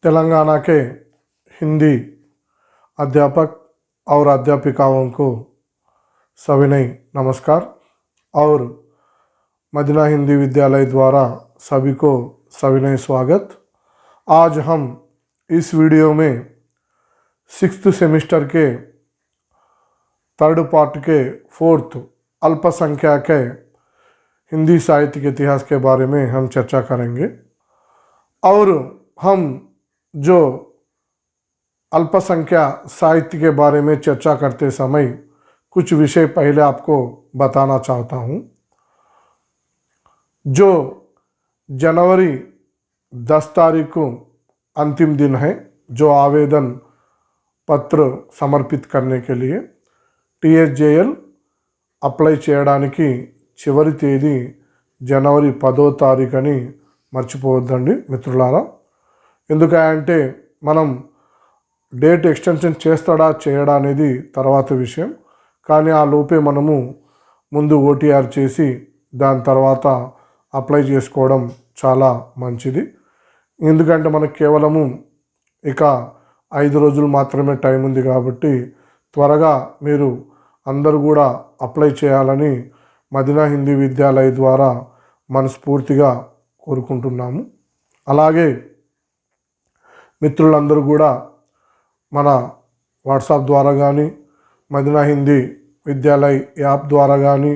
तेलंगाना के हिंदी अध्यापक और अध्यापिकाओं को सविनय नमस्कार और मदीना हिंदी विद्यालय द्वारा सभी को सविनय स्वागत। आज हम इस वीडियो में 6th सेमेस्टर के 3rd पार्ट के 4th अल्पसंख्यक के हिंदी साहित्य के इतिहास के बारे में हम चर्चा करेंगे। और हम जो अल्पसंख्यक साहित्य के बारे में चर्चा करते समय कुछ विषय पहले आपको बताना चाहता हूँ। जो जनवरी 10 तारीख को अंतिम दिन है जो आवेदन पत्र समर्पित करने के लिए TSJL అప్లై చేయడానికి చివరి తేదీ జనవరి 10వ తారీఖు అని మర్చిపోవద్దండి మిత్రులారా। ఎందుకంటే మనం డేట్ ఎక్స్టెన్షన్ చేస్తాడా చేయడా అనేది తర్వాత విషయం, కానీ ఆ లోపే మనము ముందు OTR చేసి దాని తర్వాత అప్లై చేసుకోవడం చాలా మంచిది। ఎందుకంటే మనకు కేవలము ఇక 5 రోజులు మాత్రమే టైం ఉంది కాబట్టి త్వరగా మీరు అందరూ కూడా అప్లై చేయాలని మదీనా హిందీ విద్యాలయ ద్వారా మనస్ఫూర్తిగా కోరుకుంటున్నాము। అలాగే మిత్రులందరూ కూడా మన వాట్సాప్ ద్వారా కానీ మదీనా హిందీ విద్యాలయ యాప్ ద్వారా కానీ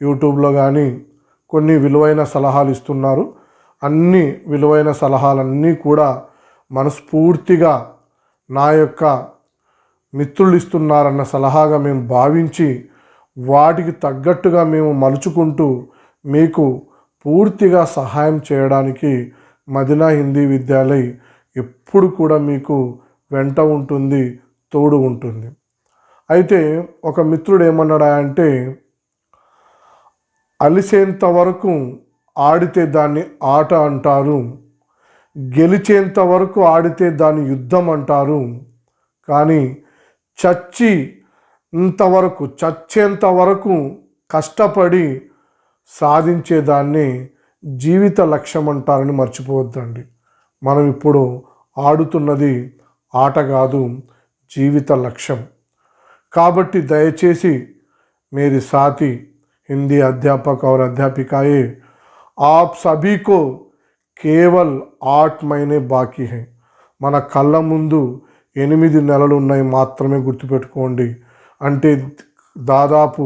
యూట్యూబ్లో కానీ కొన్ని విలువైన సలహాలు ఇస్తున్నారు। అన్ని విలువైన సలహాలన్నీ కూడా మనస్ఫూర్తిగా నా యొక్క మిత్రులు ఇస్తున్నారన్న సలహాగా మేము భావించి వాటికి తగ్గట్టుగా మేము మలుచుకుంటూ మీకు పూర్తిగా సహాయం చేయడానికి మదీనా హిందీ విద్యాలయ ఎప్పుడు కూడా మీకు వెంట ఉంటుంది, తోడు ఉంటుంది। అయితే ఒక మిత్రుడు ఏమన్నాడా అంటే, అలిసేంత వరకు ఆడితే దాన్ని ఆట అంటారు, గెలిచేంత వరకు ఆడితే దాన్ని యుద్ధం అంటారు, కానీ చచ్చేంత వరకు కష్టపడి సాధించేదాన్ని జీవిత లక్ష్యం అంటారని మర్చిపోవద్దండి। మనం ఇప్పుడు ఆడుతున్నది ఆట కాదు, జీవిత లక్ష్యం। కాబట్టి దయచేసి मेरे साथी हिंदी अध्यापक और अध्यापिकाएं, आप सभी को केवल 8 महीने बाकी हैं। మన కళ్ళ ముందు 8 నెలలు ఉన్నాయి మాత్రమే గుర్తుపెట్టుకోండి। అంటే దాదాపు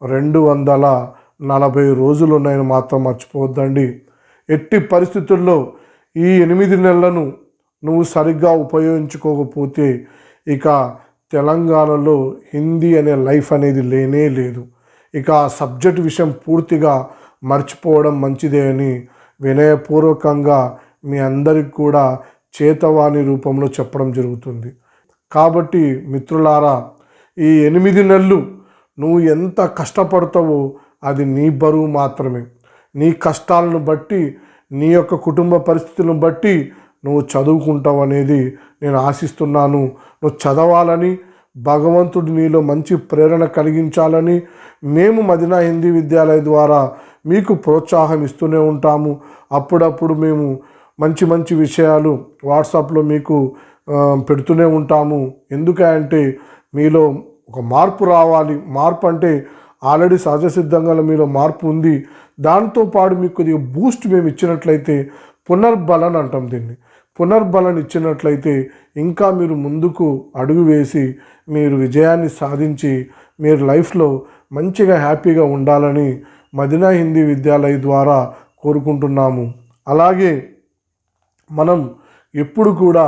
240 రోజులు ఉన్నాయని మాత్రం మర్చిపోవద్దండి। ఎట్టి పరిస్థితుల్లో ఈ 8 నెలలను నువ్వు సరిగ్గా ఉపయోగించుకోకపోతే ఇక తెలంగాణలో హిందీ అనే లైఫ్ అనేది లేనే లేదు। ఇక ఆ సబ్జెక్ట్ విషయం పూర్తిగా మర్చిపోవడం మంచిదే అని వినయపూర్వకంగా మీ అందరికి కూడా చేతవాణి రూపంలో చెప్పడం జరుగుతుంది। కాబట్టి మిత్రులారా, ఈ 8 నెలలు నువ్వు ఎంత కష్టపడతావో అది నీ బరువు మాత్రమే। నీ కష్టాలను బట్టి, నీ యొక్క కుటుంబ పరిస్థితులను బట్టి నువ్వు చదువుకుంటావు అనేది నేను ఆశిస్తున్నాను। నువ్వు చదవాలని, భగవంతుడు నీలో మంచి ప్రేరణ కలిగించాలని మేము మదీనా హిందీ విద్యాలయ ద్వారా మీకు ప్రోత్సాహం ఇస్తూనే ఉంటాము। అప్పుడప్పుడు మేము మంచి మంచి విషయాలు వాట్సాప్లో మీకు పెడుతూనే ఉంటాము। ఎందుకంటే మీలో ఒక మార్పు రావాలి। మార్పు అంటే ఆల్రెడీ సహజసిద్ధంగా మీలో మార్పు ఉంది, దాంతోపాటు మీకు కొద్దిగా బూస్ట్ మేము ఇచ్చినట్లయితే పునర్బలన్ అంటాం దీన్ని। పునర్బలన్ ఇచ్చినట్లయితే ఇంకా మీరు ముందుకు అడుగు వేసి మీరు విజయాన్ని సాధించి మీరు లైఫ్లో మంచిగా హ్యాపీగా ఉండాలని మదీనా హిందీ విద్యాలయ ద్వారా కోరుకుంటున్నాము। అలాగే మనం ఎప్పుడు కూడా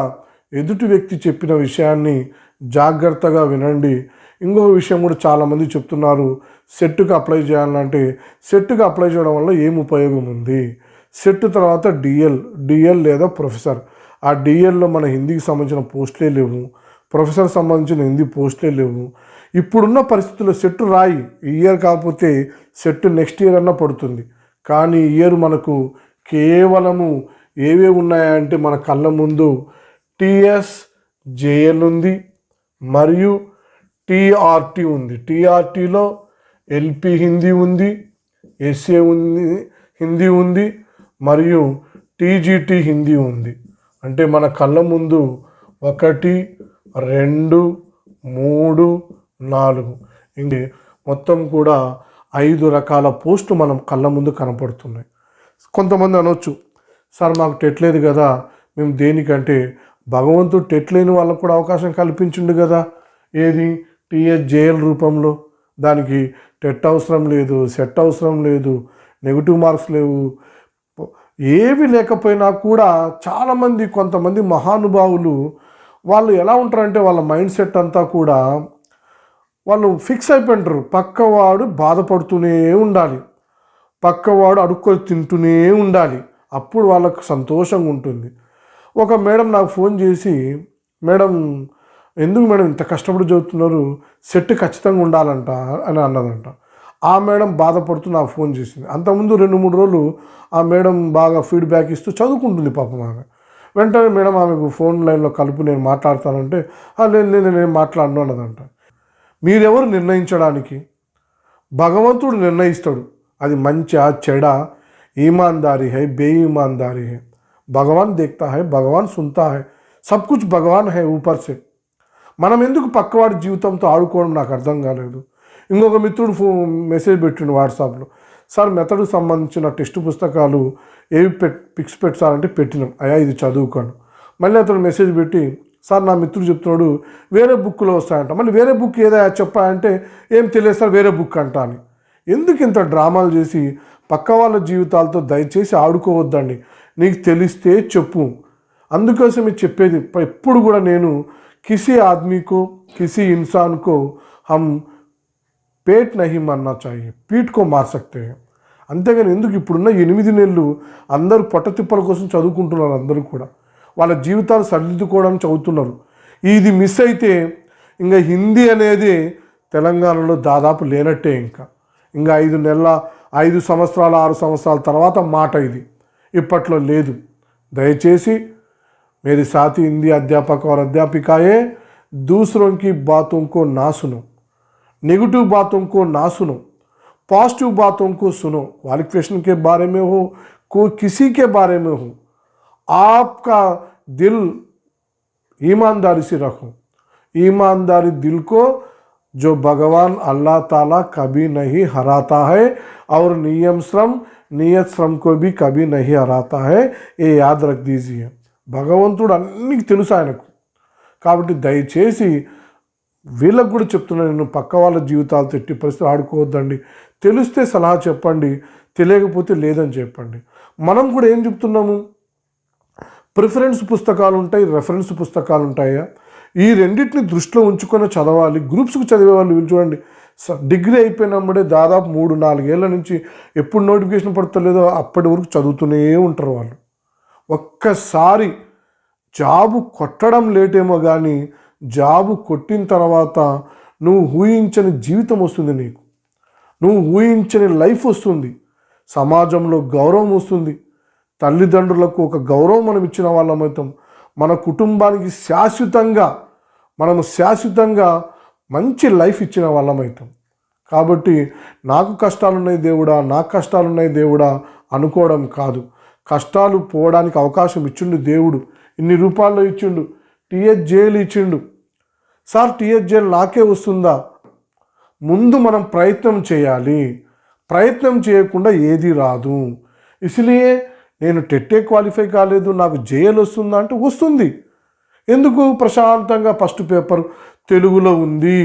ఎదుటి వ్యక్తి చెప్పిన విషయాన్ని జాగ్రత్తగా వినండి। ఇంకో విషయం కూడా చాలామంది చెప్తున్నారు, సెట్కి అప్లై చేయాలంటే సెట్కి అప్లై చేయడం వల్ల ఏం ఉపయోగం ఉంది? సెట్ తర్వాత డిఎల్ లేదా ప్రొఫెసర్। ఆ డిఎల్లో మన హిందీకి సంబంధించిన పోస్టులే లేవు, ప్రొఫెసర్ సంబంధించిన హిందీ పోస్టులే లేవు। ఇప్పుడున్న పరిస్థితుల్లో సెట్ రాయి, ఈ ఇయర్ కాకపోతే సెట్ నెక్స్ట్ ఇయర్ అన్నా పడుతుంది, కానీ ఈ ఇయర్ మనకు కేవలము ఏవే ఉన్నాయంటే మన కళ్ళ ముందు TSJL ఉంది మరియు TRT ఉంది। TRTలో LP హిందీ ఉంది, SA ఉంది హిందీ ఉంది మరియు TGT హిందీ ఉంది। అంటే మన కళ్ళ ముందు 1, 2, 3, 4 ఇంకే మొత్తం కూడా 5 రకాల పోస్టు మనం కళ్ళ ముందు కనపడుతున్నాయి. కొంతమంది అనొచ్చు, సార్ మాకు టెట్ లేదు కదా, మేము దేనికంటే భగవంతుడు టెట్ లేని వాళ్ళకు కూడా అవకాశం కల్పించిండు కదా. ఏది THJL రూపంలో. దానికి టెట్ అవసరం లేదు, సెట్ అవసరం లేదు, నెగిటివ్ మార్క్స్ లేవు, ఏవి లేకపోయినా కూడా చాలామంది కొంతమంది మహానుభావులు వాళ్ళు ఎలా ఉంటారంటే వాళ్ళ మైండ్ సెట్ అంతా కూడా వాళ్ళు ఫిక్స్ అయిపోయింటారు. పక్కవాడు బాధపడుతూనే ఉండాలి, పక్కవాడు అడుక్కొని తింటూనే ఉండాలి, అప్పుడు వాళ్ళకు సంతోషంగా ఉంటుంది. ఒక మేడం నాకు ఫోన్ చేసి, మేడం ఎందుకు మేడం ఇంత కష్టపడి చదువుతున్నారు, సెట్ ఖచ్చితంగా ఉండాలంట అని అన్నదంట. ఆ మేడం బాధపడుతూ నాకు ఫోన్ చేసింది. అంతకుముందు 2-3 రోజులు ఆ మేడం బాగా ఫీడ్బ్యాక్ ఇస్తూ చదువుకుంటుంది పాపం ఆమె. వెంటనే మేడం ఆమెకు ఫోన్ లైన్లో కలుపు, నేను మాట్లాడతానంటే లేదు నేను మాట్లాడను అన్నదంట. మీరెవరు నిర్ణయించడానికి? భగవంతుడు నిర్ణయిస్తాడు అది మంచా చెడా, ईमानदारी है बेईमानदारी है, भगवान देखता है, भगवान सुनता है, सब कुछ भगवान है ऊपर से. మనం ఎందుకు పక్కవాడి జీవితంతో ఆడుకోవడం నాకు అర్థం కాలేదు. ఇంకొక మిత్రుడు మెసేజ్ పెట్టిండు వాట్సాప్లో, సార్ మెథడ్కి సంబంధించిన టెక్స్ట్ పుస్తకాలు ఏవి పిక్స్ పెట్టారంటే పెట్టినాం, అయ్యా ఇది చదువుకోను. మళ్ళీ అతను మెసేజ్ పెట్టి, సార్ నా మిత్రుడు చెప్తున్నాడు వేరే బుక్లో వస్తాయంట, మళ్ళీ వేరే బుక్ ఏదో చెప్పాయంటే ఏం తెలియదు సార్ వేరే బుక్ అంట అని. ఎందుకు ఇంత డ్రామాలు చేసి పక్క వాళ్ళ జీవితాలతో దయచేసి ఆడుకోవద్దండి. నీకు తెలిస్తే చెప్పు. అందుకోసమే చెప్పేది ఎప్పుడు కూడా నేను, కిसी आदमी को किसी इंसान को हम पेट नहीं मारना चाहिए, पीठ को मार सकते हैं. అంతేగాని ఎందుకు ఇప్పుడున్న 8 నెలలు అందరూ పొట్టతిప్పల కోసం చదువుకుంటున్నారు. అందరూ కూడా వాళ్ళ జీవితాలు సరిదిద్దుకోవడానికి చదువుతున్నారు. ఇది మిస్ అయితే ఇంకా హిందీ అనేది తెలంగాణలో దాదాపు లేనట్టే. ఇంకా 5 సంవత్సరాలు 6 సంవత్సరాల తర్వాత మాట ఇది, ఇప్పట్లో లేదు. దయచేసి मेरे साथी हिंदी अध्यापक और अध्यापिकाएं, दूसरों की बातों को ना सुनो, नेगेटिव बातों को ना सुनो, पॉजिटिव बातों को सुनो. क्वालिफिकेशन के बारे में हो, कोई किसी के बारे में हो, आपका दिल ईमानदारी से रखो. ईमानदारी दिल को जो भगवान अल्लाह ताला कभी नहीं हराता है, और नियत श्रम को भी कभी नहीं हराता है, ये याद रख दीजिए. భగవంతుడు అన్నీ తెలుసు ఆయనకు. కాబట్టి దయచేసి వీళ్ళకు కూడా చెప్తున్నాను, నేను పక్క వాళ్ళ జీవితాలతో ఎట్టి పరిస్థితులు ఆడుకోవద్దండి. తెలిస్తే సలహా చెప్పండి, తెలియకపోతే లేదని చెప్పండి. మనం కూడా ఏం చెప్తున్నాము, ప్రిఫరెన్స్ పుస్తకాలు ఉంటాయి, రెఫరెన్స్ పుస్తకాలు ఉంటాయా, ఈ రెండింటిని దృష్టిలో ఉంచుకొని చదవాలి. గ్రూప్స్కి చదివే వాళ్ళు వీళ్ళు చూడండి, డిగ్రీ అయిపోయినప్పుడే దాదాపు 3-4 ఏళ్ళ నుంచి ఎప్పుడు నోటిఫికేషన్ పడతలేదో అప్పటి వరకు చదువుతూనే ఉంటారు వాళ్ళు. ఒక్కసారి జాబు కొట్టడం లేటేమో కానీ జాబు కొట్టిన తర్వాత నువ్వు ఊహించని జీవితం వస్తుంది, నీకు నువ్వు ఊహించని లైఫ్ వస్తుంది, సమాజంలో గౌరవం వస్తుంది, తల్లిదండ్రులకు ఒక గౌరవం మనం ఇచ్చిన వాళ్ళమవుతాం, మన కుటుంబానికి శాశ్వతంగా మంచి లైఫ్ ఇచ్చిన వాళ్ళమవుతాం. కాబట్టి నాకు కష్టాలున్నాయి దేవుడా అనుకోవడం కాదు. కష్టాలు పోవడానికి అవకాశం ఇచ్చిండు దేవుడు. ఇన్ని రూపాయల్లో ఇచ్చిండు, THJL ఇచ్చిండు. సార్ THJL నాకే వస్తుందా? ముందు మనం ప్రయత్నం చేయాలి. ప్రయత్నం చేయకుండా ఏది రాదు. ఇసిలియే నేను టెట్టే క్వాలిఫై కాలేదు, నాకు JL వస్తుందా అంటే వస్తుంది. ఎందుకు? ప్రశాంతంగా ఫస్ట్ పేపర్ తెలుగులో ఉంది,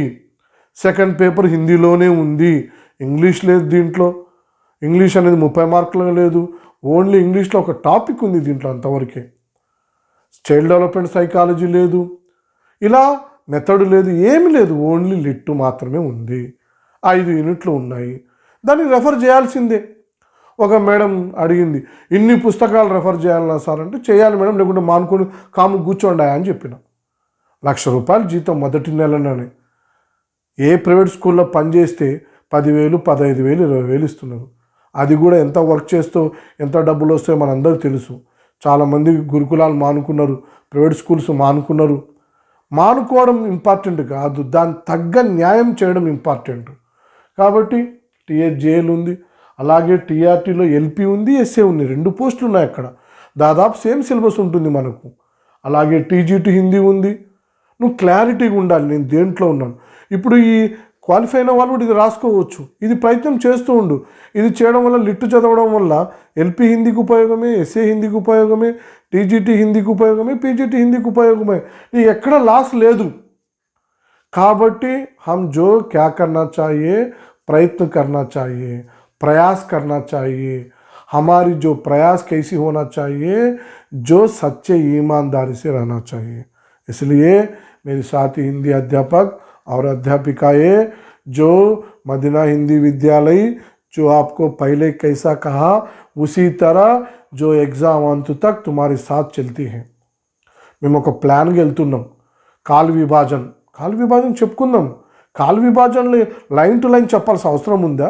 సెకండ్ పేపర్ హిందీలోనే ఉంది, ఇంగ్లీష్ లేదు దీంట్లో. ఇంగ్లీష్ అనేది 30 మార్కులు లేదు, ఓన్లీ ఇంగ్లీష్లో ఒక టాపిక్ ఉంది దీంట్లో, అంతవరకే. చైల్డ్ డెవలప్మెంట్ సైకాలజీ లేదు, ఇలా మెథడ్ లేదు, ఏమి లేదు, ఓన్లీ లిట్టు మాత్రమే ఉంది. 5 యూనిట్లు ఉన్నాయి, దాన్ని రెఫర్ చేయాల్సిందే. ఒక మేడం అడిగింది, ఇన్ని పుస్తకాలు రెఫర్ చేయాలన్నా సార్ అంటే, చేయాలి మేడం, లేకుంటే మానుకొని కాము కూర్చోండి అని చెప్పిన. ₹1,00,000 జీతం మొదటి నెలలోనే. ఏ ప్రైవేట్ స్కూల్లో పనిచేస్తే 10,000, 15,000, 20,000 ఇస్తున్నారు. అది కూడా ఎంత వర్క్ చేస్తూ ఎంత డబ్బులు వస్తాయో మనందరికీ తెలుసు. చాలామంది గురుకులాలు మానుకున్నారు, ప్రైవేట్ స్కూల్స్ మానుకున్నారు. మానుకోవడం ఇంపార్టెంట్ కాదు, దాని తగ్గ న్యాయం చేయడం ఇంపార్టెంట్. కాబట్టి THJL ఉంది, అలాగే TRTలో LP ఉంది, SA ఉంది, 2 పోస్టులు ఉన్నాయి. అక్కడ దాదాపు సేమ్ సిలబస్ ఉంటుంది మనకు. అలాగే టీజీటీ హిందీ ఉంది. నువ్వు క్లారిటీగా ఉండాలి, నేను దేంట్లో ఉన్నాను. ఇప్పుడు ఈ క్వాలిఫై అయిన వాళ్ళు కూడా ఇది రాసుకోవచ్చు. ఇది ప్రయత్నం చేస్తూ ఉండు. ఇది చేయడం వల్ల లిట్టు చదవడం వల్ల ఎల్పి హిందీకి ఉపయోగమే, ఎస్ఏ హిందీకి ఉపయోగమే, టీజీటీ హిందీకి ఉపయోగమే, పీజీటీ హిందీకి ఉపయోగమే. నీకు ఎక్కడ లాస్ లేదు. కాబట్టి हम जो क्या करना चाहिए, प्रयत्न करना चाहिए, प्रयास करना चाहिए. हमारी जो प्रयास कैसी होना चाहिए, जो सच्चे ईमानदारी से रहना चाहिए. इसलिए मेरे साथी हिंदी अध्यापक और अध्यापिकाएं, जो मदीना हिंदी विद्यालय जो आपको पहले कैसा कहा उसी तरह जो एग्ज़ाम अंत तक तुम्हारे साथ चलती है. మేము ఒక ప్లాన్కి వెళ్తున్నాం. కాల్ విభాజన చెప్పుకుందాం. కాల్ విభాజనలో లైన్ టు లైన్ చెప్పాల్సిన అవసరం ఉందా?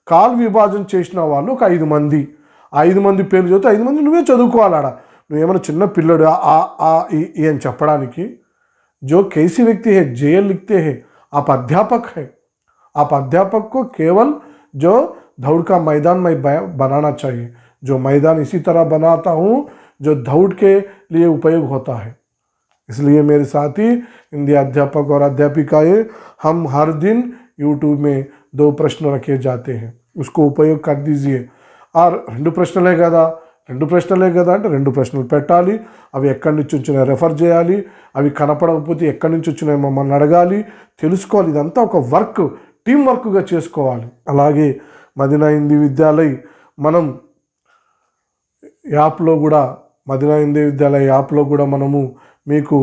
కాల్ విభాజన చేసిన వాళ్ళు ఒక 5 మంది, 5 మంది పేర్లు చదివితే 5 మంది నువ్వే చదువుకోవాలాడ. నువ్వేమైనా చిన్న పిల్లడు ఆ ఈ అని చెప్పడానికి. जो कैसी व्यक्ति है जेएल लिखते हैं, आप अध्यापक है. आप अध्यापक को केवल जो दौड़ का मैदान में बनाना चाहिए. जो मैदान इसी तरह बनाता हूँ जो दौड़ के लिए उपयोग होता है. इसलिए मेरे साथी हिंदी अध्यापक और अध्यापिकाएं, हम हर दिन यूट्यूब में 2 प्रश्न रखे जाते हैं, उसको उपयोग कर दीजिए. और 2 ప్రశ్నలే కదా అంటే 2 ప్రశ్నలు పెట్టాలి. అవి ఎక్కడి నుంచి వచ్చినాయో రెఫర్ చేయాలి. అవి కనపడకపోతే ఎక్కడి నుంచి వచ్చినాయో మమ్మల్ని అడగాలి, తెలుసుకోవాలి. ఇదంతా ఒక వర్క్, టీం వర్క్గా చేసుకోవాలి. అలాగే మదీనా హిందీ విద్యాలయ్ మనం యాప్లో కూడా, మదీనా హిందీ విద్యాలయ యాప్లో కూడా మనము మీకు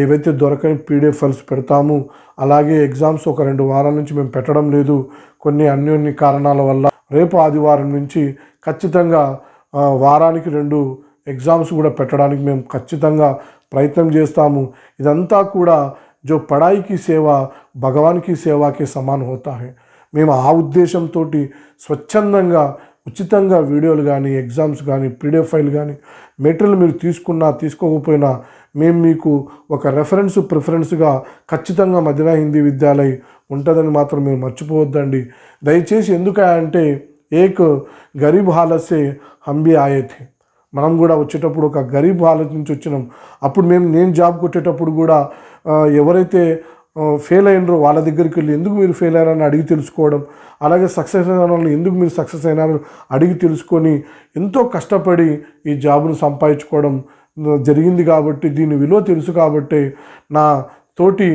ఏవైతే దొరకని పీడిఎఫ్ ఫైల్స్ పెడతాము. అలాగే ఎగ్జామ్స్ ఒక 2 వారాల నుంచి మేము పెట్టడం లేదు, కొన్ని అన్యోన్య కారణాల వల్ల. రేపు ఆదివారం నుంచి ఖచ్చితంగా వారానికి 2 ఎగ్జామ్స్ కూడా పెట్టడానికి మేము ఖచ్చితంగా ప్రయత్నం చేస్తాము. ఇదంతా కూడా जो पढ़ाई की सेवा भगवान की सेवा के समान होता है. మేము ఆ ఉద్దేశంతో స్వచ్ఛందంగా ఉచితంగా వీడియోలు కానీ, ఎగ్జామ్స్ కానీ, పీడిఎఫ్ ఫైల్ కానీ, మెటీరియల్ మీరు తీసుకున్నా తీసుకోకపోయినా మేము మీకు ఒక ప్రిఫరెన్స్గా ఖచ్చితంగా మదీనా హిందీ విద్యాలయ్ ఉంటుందని మాత్రం మీరు మర్చిపోవద్దండి. దయచేసి ఎందుకంటే ఏక్ గరీబ్ హాలత్ సే హమ్ భీ ఆయే థే. మనం కూడా వచ్చేటప్పుడు ఒక గరీబ్ హాలత్ నుంచి వచ్చినాం. అప్పుడు నేను జాబ్ కొట్టేటప్పుడు కూడా ఎవరైతే ఫెయిల్ అయినరో వాళ్ళ దగ్గరికి వెళ్ళి ఎందుకు మీరు ఫెయిల్ అయ్యారని అడిగి తెలుసుకోవడం, అలాగే సక్సెస్ అయిన వాళ్ళు ఎందుకు మీరు సక్సెస్ అయినారని అడిగి తెలుసుకొని ఎంతో కష్టపడి ఈ జాబ్ను సంపాదించుకోవడం జరిగింది. కాబట్టి దీని విలువ తెలుసు. కాబట్టి నా తోటి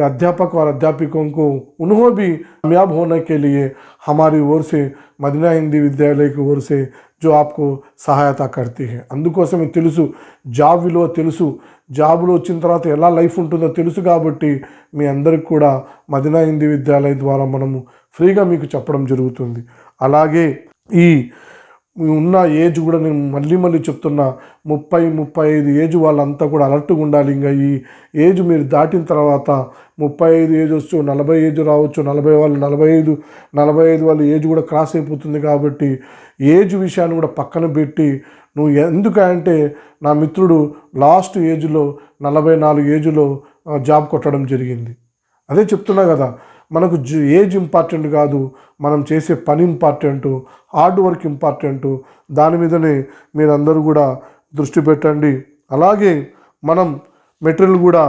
अध्यापक और अध्यापिकों को उन्होंने भी कामयाब होने के लिए हमारी ओर से मदीना हिंदी विद्यालय की ओर से जो आपको सहायता करती है. అందుకోసమే తెలుసు జాబ్ విలువ తెలుసు, జాబ్లో వచ్చిన తర్వాత ఎలా లైఫ్ ఉంటుందో తెలుసు. కాబట్టి మీ అందరికి కూడా మదీనా హిందీ విద్యాలయ ద్వారా మనము ఫ్రీగా మీకు చెప్పడం జరుగుతుంది. అలాగే ఈ ఉన్న ఏజ్ కూడా నేను మళ్ళీ చెప్తున్నా, 30-35 ఏజ్ వాళ్ళంతా కూడా అలర్ట్గా ఉండాలి. ఇంకా ఈ ఏజ్ మీరు దాటిన తర్వాత 35 ఏజ్ వచ్చు, 40 ఏజ్ రావచ్చు, 40 వాళ్ళు 45 వాళ్ళ ఏజ్ కూడా క్రాస్ అయిపోతుంది. కాబట్టి ఏజ్ విషయాన్ని కూడా పక్కన పెట్టి నువ్వు ఎందుకంటే నా మిత్రుడు లాస్ట్ ఏజ్లో 44 ఏజ్లో జాబ్ కొట్టడం జరిగింది. అదే చెప్తున్నా కదా, మనకు ఏజ్ ఇంపార్టెంట్ కాదు, మనం చేసే పని ఇంపార్టెంటు, హార్డ్ వర్క్ ఇంపార్టెంటు. దాని మీదనే మీరందరూ కూడా దృష్టి పెట్టండి. అలాగే మనం మెటీరియల్ కూడా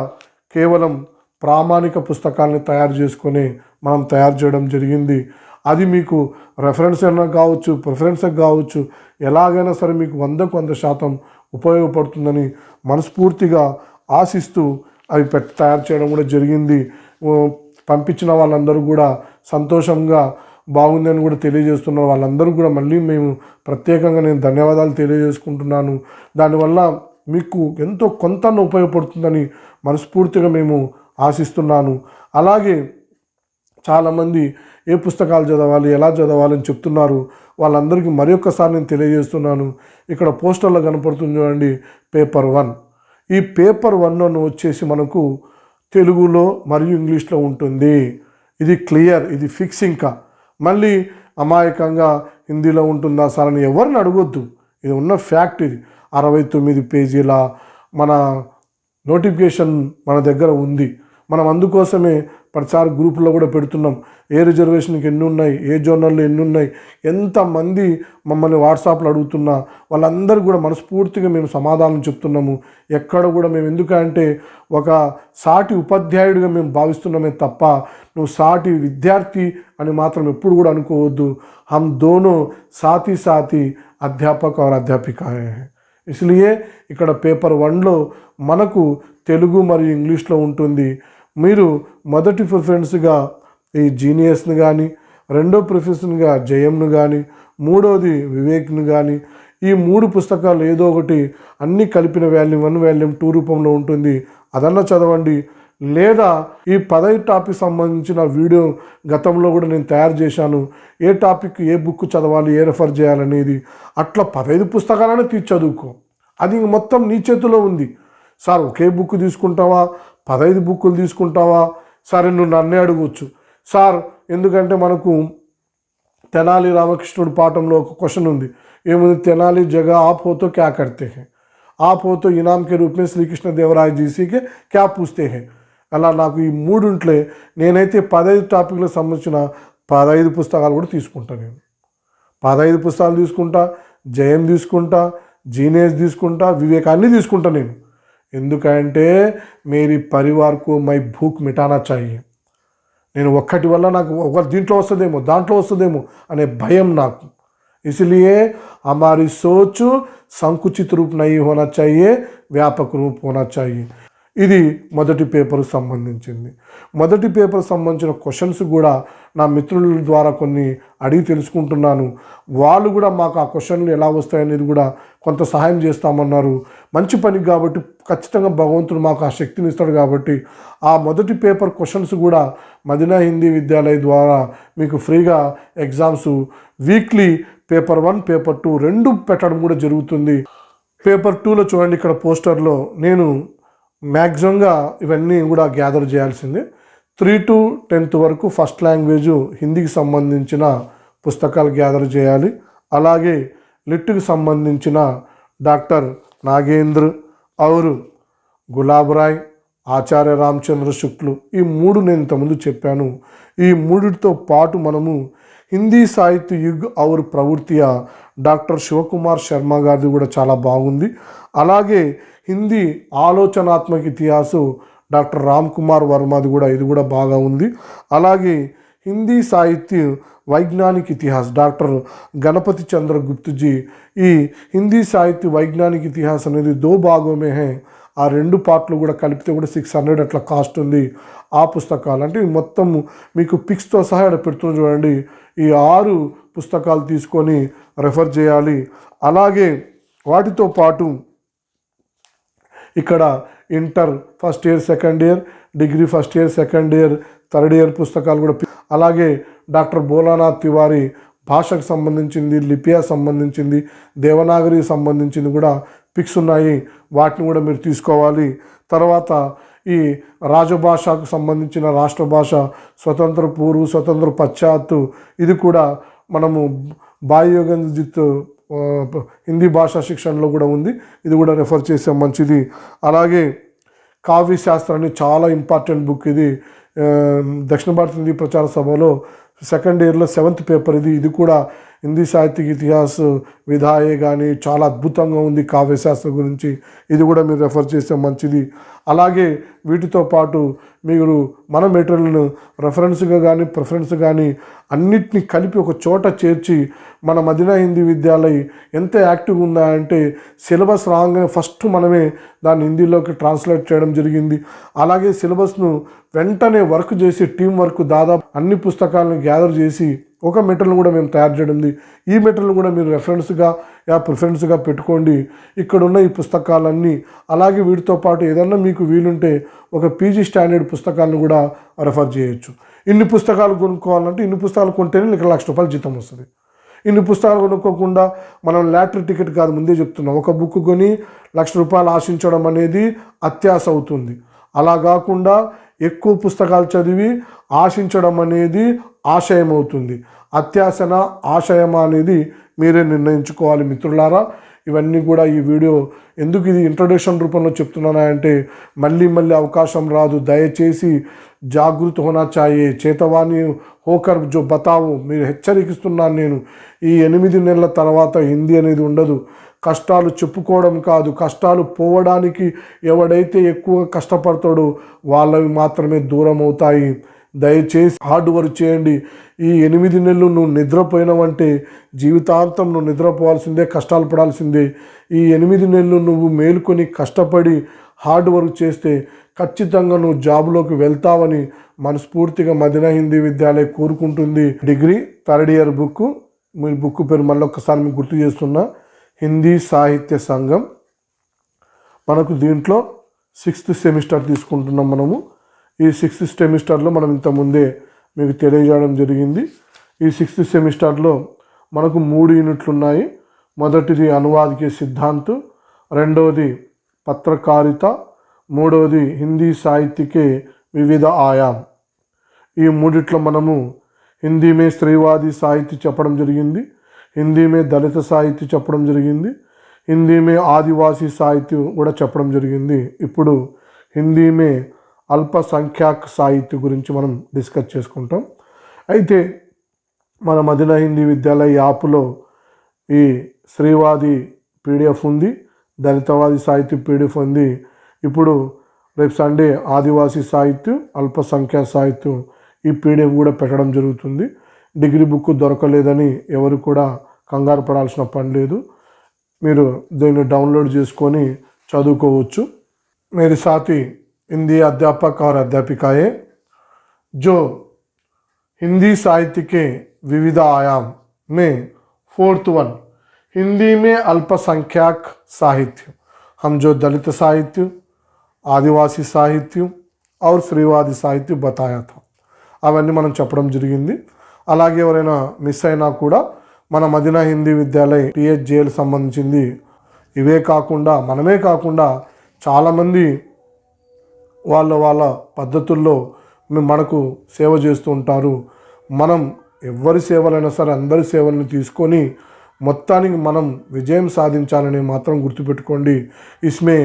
కేవలం ప్రామాణిక పుస్తకాలను తయారు చేసుకొని మనం తయారు చేయడం జరిగింది. అది మీకు రెఫరెన్స్ అయినా కావచ్చు, ప్రిఫరెన్స్ కావచ్చు, ఎలాగైనా సరే మీకు 100% ఉపయోగపడుతుందని మనస్ఫూర్తిగా ఆశిస్తూ అవి తయారు చేయడం కూడా జరిగింది. పంపించిన వాళ్ళందరూ కూడా సంతోషంగా బాగుందని కూడా తెలియజేస్తున్నారు. వాళ్ళందరూ కూడా మళ్ళీ మేము ప్రత్యేకంగా నేను ధన్యవాదాలు తెలియజేసుకుంటున్నాను. దానివల్ల మీకు ఎంతో కొంత ఉపయోగపడుతుందని మనస్ఫూర్తిగా మేము ఆశిస్తున్నాను. అలాగే చాలామంది ఏ పుస్తకాలు చదవాలి, ఎలా చదవాలని చెప్తున్నారు. వాళ్ళందరికీ మరొకసారి నేను తెలియజేస్తున్నాను. ఇక్కడ పోస్టర్లో కనపడుతుంది చూడండి, పేపర్ 1. ఈ పేపర్ 1 వచ్చేసి మనకు తెలుగులో మరియు ఇంగ్లీష్లో ఉంటుంది. ఇది క్లియర్, ఇది ఫిక్స్. ఇంకా మళ్ళీ అమాయకంగా హిందీలో ఉంటుందా సార్ అని ఎవరిని అడగొద్దు. ఇది ఉన్న ఫ్యాక్ట్. ఇది 69 పేజీల మన నోటిఫికేషన్ మన దగ్గర ఉంది. మనం అందుకోసమే ప్రతిసారి గ్రూపుల్లో కూడా పెడుతున్నాం. ఏ రిజర్వేషన్కి ఎన్ని ఉన్నాయి, ఏ జోనల్లో ఎన్ని ఉన్నాయి, ఎంతమంది మమ్మల్ని వాట్సాప్లో అడుగుతున్నా వాళ్ళందరూ కూడా మనస్ఫూర్తిగా మేము సమాధానం చెప్తున్నాము. ఎక్కడ కూడా మేము ఎందుకంటే ఒక సాటి ఉపాధ్యాయుడిగా మేము భావిస్తున్నామే తప్ప నువ్వు సాటి విద్యార్థి అని మాత్రం ఎప్పుడు కూడా అనుకోవద్దు. హమ్ దోనో సాథీ సాథీ అధ్యాపక और అధ్యాపిక है. इसलिए ఇక్కడ పేపర్ 1లో మనకు తెలుగు మరియు ఇంగ్లీష్లో ఉంటుంది. మీరు మొదటి ప్రిఫరెన్స్గా ఈ జీనియస్ని కానీ, రెండో ప్రిఫరెన్స్గా జయంను కానీ, మూడోది వివేక్ను కానీ, ఈ 3 పుస్తకాలు ఏదో ఒకటి అన్నీ కలిపిన వాల్యూమ్ 1 వాల్యూమ్ 2 రూపంలో ఉంటుంది. అదన్నా చదవండి. లేదా ఈ 15 టాపిక్ సంబంధించిన వీడియో గతంలో కూడా నేను తయారు చేశాను. ఏ టాపిక్ ఏ బుక్ చదవాలి, ఏ రెఫర్ చేయాలనేది. అట్లా 15 పుస్తకాలనే తీసి చదువుకో. అది మొత్తం నీ చేతిలో ఉంది. సార్ ఒకే బుక్ తీసుకుంటావా, 15 బుక్కులు తీసుకుంటావా? సరే నువ్వు నన్నే అడగవచ్చు సార్. ఎందుకంటే మనకు తెనాలి రామకృష్ణుడి పాఠంలో ఒక క్వశ్చన్ ఉంది. ఏముంది? తెనాలి జగ ఆప్ హోతో క్యా కర్తే హై, ఆప్ హోతో ఇనాం కే రూప్ మే శ్రీకృష్ణ దేవరాయ జీసీకే క్యా పూస్తే హై. అలా నాకు ఈ 3 నేనైతే 15 టాపిక్లకు సంబంధించిన 15 పుస్తకాలు కూడా తీసుకుంటాను. నేను 15 పుస్తకాలు తీసుకుంటా, జయం తీసుకుంటా, జీనియస్ తీసుకుంటా, వివేక్ అన్నీ తీసుకుంటా నేను. ఎందుకంటే మేరీ పరివార్కు మై భూక్ మిటానా చాహియే. నేను ఒక్కటి వల్ల నాకు ఒక దీంట్లో వస్తుందేమో దాంట్లో వస్తుందేమో అనే భయం నాకు. इसलिए हमारी सोच संकुचित रूप नहीं होना चाहिए, व्यापक रूप होना चाहिए. ఇది మొదటి పేపర్కి సంబంధించింది. మొదటి పేపర్ సంబంధించిన క్వశ్చన్స్ కూడా నా మిత్రుల ద్వారా కొన్ని అడిగి తెలుసుకుంటున్నాను. వాళ్ళు కూడా మాకు ఆ క్వశ్చన్లు ఎలా వస్తాయనేది కూడా కొంత సహాయం చేస్తామన్నారు. మంచి పని కాబట్టి ఖచ్చితంగా భగవంతుడు మాకు ఆ శక్తిని ఇస్తాడు. కాబట్టి ఆ మొదటి పేపర్ క్వశ్చన్స్ కూడా మదీనా హిందీ విద్యాలయ ద్వారా మీకు ఫ్రీగా ఎగ్జామ్స్ వీక్లీ పేపర్ 1 పేపర్ 2 2 పెట్టడం కూడా జరుగుతుంది. పేపర్ 2లో చూడండి, ఇక్కడ పోస్టర్లో నేను మ్యాక్సిమంగా ఇవన్నీ కూడా గ్యాదర్ చేయాల్సిందే. 3 to 10th వరకు ఫస్ట్ లాంగ్వేజ్ హిందీకి సంబంధించిన పుస్తకాలు గ్యాదర్ చేయాలి. అలాగే లిట్కి సంబంధించిన డాక్టర్ నాగేంద్ర ఔర్ గులాబ్ రాయ్, ఆచార్య రామచంద్ర శుక్లు, ఈ 3 నేను ఇంతకుముందు చెప్పాను. ఈ 3తో పాటు మనము హిందీ సాహిత్య యుగ్ ఔర్ ప్రవృత్తియా డాక్టర్ శివకుమార్ శర్మ గారిది కూడా చాలా బాగుంది. అలాగే హిందీ ఆలోచనాత్మక ఇతిహాసు డాక్టర్ రామ్ కుమార్ వర్మది కూడా ఇది కూడా బాగా ఉంది. అలాగే హిందీ సాహిత్య వైజ్ఞానిక ఇతిహాస్ డాక్టర్ గణపతి చంద్ర గుప్తు జీ. ఈ హిందీ సాహిత్య వైజ్ఞానిక ఇతిహాస్ అనేది 2 భాగమే హై. ఆ 2 పార్ట్లు కూడా కలిపితే కూడా 600 అట్లా కాస్ట్ ఉంది. ఆ పుస్తకాలు అంటే మొత్తం మీకు పిక్స్తో సహా ఇక్కడ పెడుతుంది చూడండి. ఈ 6 పుస్తకాలు తీసుకొని రెఫర్ చేయాలి. అలాగే వాటితో పాటు ఇక్కడ inter first year second year, degree first year second year third year పుస్తకాలు కూడా. అలాగే డాక్టర్ భోలానాథ్ తివారీ భాషకు సంబంధించింది, లిపియా సంబంధించింది, దేవనాగరికి సంబంధించింది కూడా పిక్స్ ఉన్నాయి. వాటిని కూడా మీరు తీసుకోవాలి. తర్వాత ఈ రాజభాషకు సంబంధించిన రాష్ట్ర భాష, స్వతంత్ర పూర్వ, స్వతంత్ర పశ్చాత్తు, ఇది కూడా మనము బాహ్యోగంజిత్ హిందీ భాషా శిక్షణలో కూడా ఉంది. ఇది కూడా రెఫర్ చేసే మంచిది. అలాగే కావ్య శాస్త్రాన్ని చాలా ఇంపార్టెంట్ బుక్ ఇది. దక్షిణ భారత హిందీ ప్రచార సభలో సెకండ్ ఇయర్లో 7th పేపర్ ఇది. ఇది కూడా హిందీ సాహిత్యక ఇతిహాస్ విధాయే కానీ చాలా అద్భుతంగా ఉంది కావ్యశాస్త్రం గురించి. ఇది కూడా మీరు రెఫర్ చేస్తే మంచిది. అలాగే వీటితో పాటు మీరు మన మెటీరియల్ను రెఫరెన్స్గా కానీ ప్రిఫరెన్స్ కానీ అన్నిటినీ కలిపి ఒక చోట చేర్చి మన మదీనా హిందీ విద్యాలయ ఎంత యాక్టివ్గా ఉందా అంటే సిలబస్ రాగానే ఫస్ట్ మనమే దాన్ని హిందీలోకి ట్రాన్స్లేట్ చేయడం జరిగింది. అలాగే సిలబస్ను వెంటనే వర్క్ చేసి టీం వర్క్ దాదాపు అన్ని పుస్తకాలను గ్యాదర్ చేసి ఒక మెటీరియల్ కూడా మేము తయారు చేయడం. ఈ మెటీరియల్ కూడా మీరు రెఫరెన్స్గా ప్రిఫరెన్స్గా పెట్టుకోండి. ఇక్కడున్న ఈ పుస్తకాలన్నీ. అలాగే వీటితో పాటు ఏదన్నా మీకు వీలుంటే ఒక పీజీ స్టాండర్డ్ పుస్తకాలను కూడా రెఫర్ చేయొచ్చు. ఇన్ని పుస్తకాలు కొనుక్కోవాలంటే ఇన్ని పుస్తకాలు కొంటేనే ఇక్కడ ₹1,00,000 జీతం వస్తుంది. ఇన్ని పుస్తకాలు కొనుక్కోకుండా మనం లాటరీ టికెట్ కాదు, ముందే చెప్తున్నాం. ఒక బుక్ కొని ₹1,00,000 ఆశించడం అనేది అత్యాశ అవుతుంది. అలా కాకుండా ఎక్కువ పుస్తకాలు చదివి ఆశించడం అనేది ఆశయం అవుతుంది. అత్యాశన ఆశయమా అనేది మీరే నిర్ణయించుకోవాలి మిత్రులారా. ఇవన్నీ కూడా ఈ వీడియో ఎందుకు ఇది ఇంట్రొడక్షన్ రూపంలో చెప్తున్నానా అంటే మళ్ళీ అవకాశం రాదు. దయచేసి జాగృత హోనా చాయే, చేతవాణి హోకర్ జో బతావు, మీరు హెచ్చరిస్తున్నాను నేను. ఈ 8 నెలల తర్వాత హిందీ అనేది ఉండదు. కష్టాలు చెప్పుకోవడం కాదు, కష్టాలు పోవడానికి ఎవడైతే ఎక్కువ కష్టపడతాడో వాళ్ళవి మాత్రమే దూరం అవుతాయి. దయచేసి హార్డ్ వర్క్ చేయండి. ఈ 8 నెలలు నువ్వు నిద్రపోయినావంటే జీవితాంతం నువ్వు నిద్రపోవాల్సిందే, కష్టాలు పడాల్సిందే. ఈ 8 నెలలు నువ్వు మేలుకొని కష్టపడి హార్డ్ వర్క్ చేస్తే ఖచ్చితంగా నువ్వు జాబ్లోకి వెళ్తావని మనస్ఫూర్తిగా మదీనా హిందీ విద్యాలయ కోరుకుంటుంది. డిగ్రీ 3rd ఇయర్ బుక్, మీ బుక్ పేరు మళ్ళీ ఒక్కసారి మీకు గుర్తు చేస్తున్నా, హిందీ సాహిత్య సంఘం. మనకు దీంట్లో 6th సెమిస్టర్ తీసుకుంటున్నాం మనము. ఈ 6th సెమిస్టర్లో మనం ఇంతకుముందే మీకు తెలియజేయడం జరిగింది. ఈ 6th సెమిస్టర్లో మనకు 3 యూనిట్లు ఉన్నాయి. మొదటిది అనువాదికే సిద్ధాంత్, రెండవది పత్రకారిత, మూడవది హిందీ సాహిత్యకే వివిధ ఆయామ్. ఈ మూడిట్లో మనము హిందీ మే స్త్రీవాदी సాహిత్య చెప్పడం జరిగింది, హిందీ మే దళిత సాహిత్య చెప్పడం జరిగింది, హిందీ మే ఆదివాసీ సాహిత్యం కూడా చెప్పడం జరిగింది. ఇప్పుడు హిందీ మే అల్పసంఖ్యాక్ సాహిత్య గురించి మనం డిస్కస్ చేసుకుంటాం. అయితే మన మదీనా హిందీ విద్యాలయ యాప్లో ఈ స్త్రీవాది పీడిఎఫ్ ఉంది, దళితవాది సాహిత్య పీడిఎఫ్ ఉంది. ఇప్పుడు రేపు సండే ఆదివాసీ సాహిత్యం, అల్పసంఖ్యా సాహిత్యం ఈ పీడిఎఫ్ కూడా పెట్టడం జరుగుతుంది. డిగ్రీ బుక్ దొరకలేదని ఎవరు కూడా కంగారు పడాల్సిన పని లేదు. మీరు దీన్ని డౌన్లోడ్ చేసుకొని చదువుకోవచ్చు. मेरे साथी हिंदी अध्यापक और अध्यापिकाएं, जो हिंदी साहित्य के विविध आयाम में 4th वन हिंदी में अल्पसंख्यक साहित्य, हम जो दलित साहित्य, आदिवासी साहित्य और स्त्रीवादी साहित्य बताया था, అవన్నీ మనం చెప్పడం జరిగింది. అలాగే ఎవరైనా మిస్ అయినా కూడా మన మదీనా హిందీ విద్యాలయ టీహెచ్జేఎల్ సంబంధించింది ఇవే కాకుండా మనమే కాకుండా చాలామంది వాళ్ళ పద్ధతుల్లో మనకు సేవ చేస్తూ ఉంటారు. మనం ఎవరి సేవలైనా సరే అందరి సేవలను తీసుకొని మొత్తానికి మనం విజయం సాధించాలని మాత్రం గుర్తుపెట్టుకోండి. ఇస్మే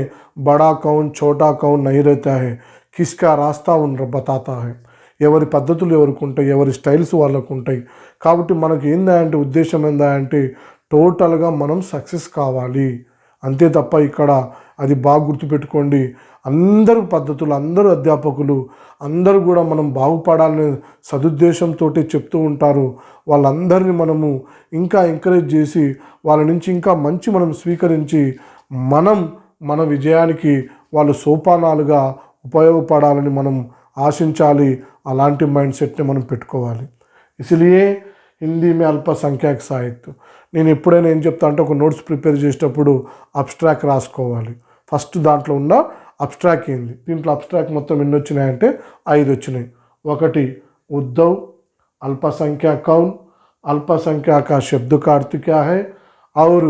బడా కౌన్ చోటా కౌన్ నహీ रहता है, किसका रास्ता उन बताता है. ఎవరి పద్ధతులు ఎవరికి ఉంటాయి, ఎవరి స్టైల్స్ వాళ్ళకు ఉంటాయి. కాబట్టి మనకి ఏందంటే ఉద్దేశం ఏందంటే టోటల్గా మనం సక్సెస్ కావాలి అంతే తప్ప ఇక్కడ అది బాగా గుర్తుపెట్టుకోండి. అందరూ పద్ధతులు, అందరూ అధ్యాపకులు అందరూ కూడా మనం బాగుపడాలనే సదుద్దేశంతో చెప్తూ ఉంటారు. వాళ్ళందరినీ మనము ఇంకా ఎంకరేజ్ చేసి వాళ్ళ నుంచి ఇంకా మంచి మనం స్వీకరించి మన విజయానికి వాళ్ళు సోపానాలుగా ఉపయోగపడాలని మనం ఆశించాలి. అలాంటి మైండ్ సెట్ని మనం పెట్టుకోవాలి. ఇసిలియే హిందీ మే అల్పసంఖ్యాక సాహిత్యం. నేను ఎప్పుడైనా ఏం చెప్తా అంటే ఒక నోట్స్ ప్రిపేర్ చేసేటప్పుడు అబ్స్ట్రాక్ట్ రాసుకోవాలి. ఫస్ట్ దాంట్లో ఉన్న అబ్స్ట్రాక్ట్ ఏంది, దీంట్లో అబ్స్ట్రాక్ట్ మొత్తం ఎన్ని వచ్చినాయంటే 5 వచ్చినాయి. ఒకటి ఉద్ధవ్, अल्पसंख्या कौन, अल्पसंख्या का शब्द का अर्थ क्या है, और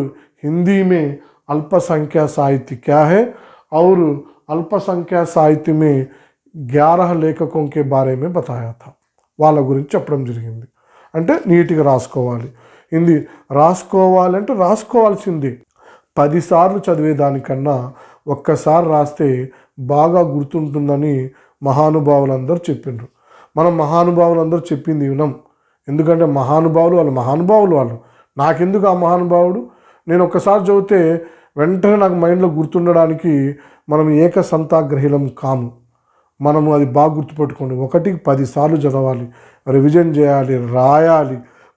हिंदी में अल्पसंख्या साहित्य क्या है, और अल्पसंख्या साहित्य में 11 లేఖकों के बारे में बताया था. వాళ్ళ గురించి చెప్పడం జరిగింది. అంటే నీట్గా రాసుకోవాలి. హిందీ రాసుకోవాలంటే రాసుకోవాల్సింది 10 సార్లు చదివేదానికన్నా ఒక్కసారి రాస్తే బాగా గుర్తుంటుందని మహానుభావులందరూ చెప్పిండ్రు. మనం మహానుభావులందరూ చెప్పింది వినం. ఎందుకంటే మహానుభావులు వాళ్ళు నాకెందుకు ఆ మహానుభావుడు, నేను ఒక్కసారి చదివితే వెంటనే నాకు మైండ్లో గుర్తుండడానికి మనం ఏకసంతాగ్రహీలం కాము. మనము అది బాగా గుర్తుపెట్టుకోండి. 1కి 10 సార్లు చదవాలి, రివిజన్ చేయాలి, రాయాలి.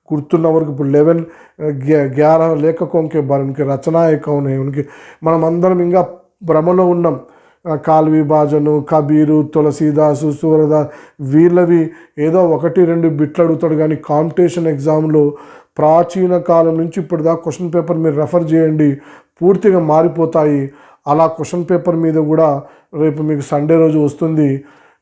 గుర్తున్న వరకు ఇప్పుడు 11 లేఖకోంకే ఉనికి రచనాయక ఉన్నాయి ఉనికి మనం అందరం ఇంకా భ్రమలో ఉన్నాం. కాల్ విభాజను, కబీరు, తులసీదాసు, సూరదాస్ వీళ్ళవి ఏదో 1-2 బిట్లు అడుగుతాడు. కానీ కాంపిటీషన్ ఎగ్జామ్లో ప్రాచీన కాలం నుంచి ఇప్పటిదాకా క్వశ్చన్ పేపర్ మీరు రెఫర్ చేయండి, పూర్తిగా మారిపోతాయి. అలా క్వశ్చన్ పేపర్ మీద కూడా రేపు మీకు సండే రోజు వస్తుంది,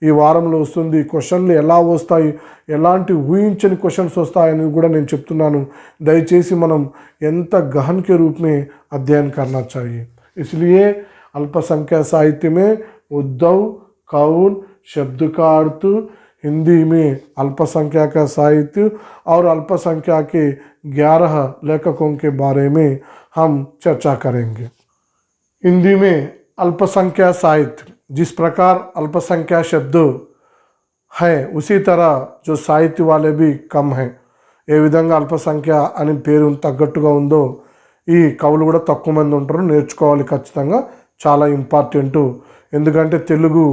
ఈ వారంలో వస్తుంది. క్వశ్చన్లు ఎలా వస్తాయి, ఎలాంటి ఊహించని క్వశ్చన్స్ వస్తాయని కూడా నేను చెప్తున్నాను. దయచేసి మనం ఎంత गहन के रूप में अध्ययन करना चाहिए. इसलिए अल्पसंख्या साहित्य में उद्धव, कौन, शब्द का अर्थ, हिंदी में अल्पसंख्या का साहित्य और अल्पसंख्या के 11 लेखकों के बारे में हम चर्चा करेंगे। हिंदी में अल्पसंख्यक साहित्य, जिस प्रकार अल्पसंख्यक शब्द है उसी तरह जो సాహిత్య वाले भी कम है। ఏ విధంగా అల్పసంఖ్య అని పేరు తగ్గట్టుగా ఉందో ఈ కవులు కూడా తక్కువ మంది ఉంటారు, నేర్చుకోవాలి ఖచ్చితంగా, చాలా ఇంపార్టెంట్। ఎందుకంటే తెలుగు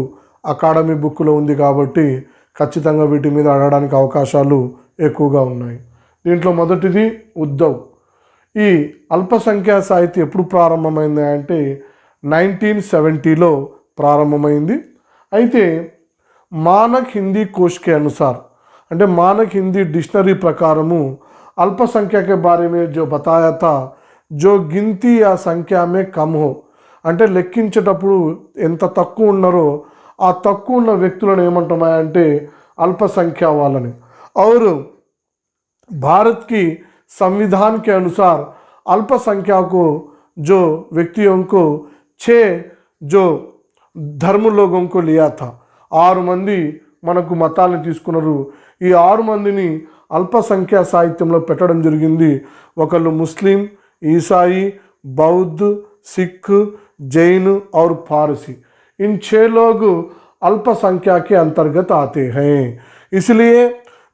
అకాడమీ బుక్లో ఉంది కాబట్టి ఖచ్చితంగా వీటి మీద అడగడానికి అవకాశాలు ఎక్కువగా ఉన్నాయి। దీంట్లో మొదటిది ఉద్ధవ్। ఈ అల్పసంఖ్యాక సాహిత్యం ఎప్పుడు ప్రారంభమైంది అంటే 1970లో ప్రారంభమైంది। అయితే मानक हिंदी कोश के अनुसार అంటే मानक हिंदी डिक्शनरी प्रकारము अल्पसंख्या के बारे में जो बताया था जो गिनती या संख्या में कम हो, అంటే లెక్కించేటప్పుడు ఎంత తక్కువ ఉన్నారో ఆ తక్కువ ఉన్న వ్యక్తులను ఏమంటామంటే अल्पसंख्या వాళ్ళని। और भारत की संविधान के अनुसार अल्पसंख्या को जो व्यक्तियों को 6 जो धर्म लोगों को लिया था, 6 మంది మనకు మతాలను తీసుకున్నారు। ఈ 6 మందిని అల్పసంఖ్యా సాహిత్యంలో పెట్టడం జరిగింది। ఒకళ్ళు ముస్లిం, ईसाई, बौद्ध, सिख, जैन और फारसी। इन 6 लोग अल्पसंख्या के अंतर्गत आते हैं। इसलिए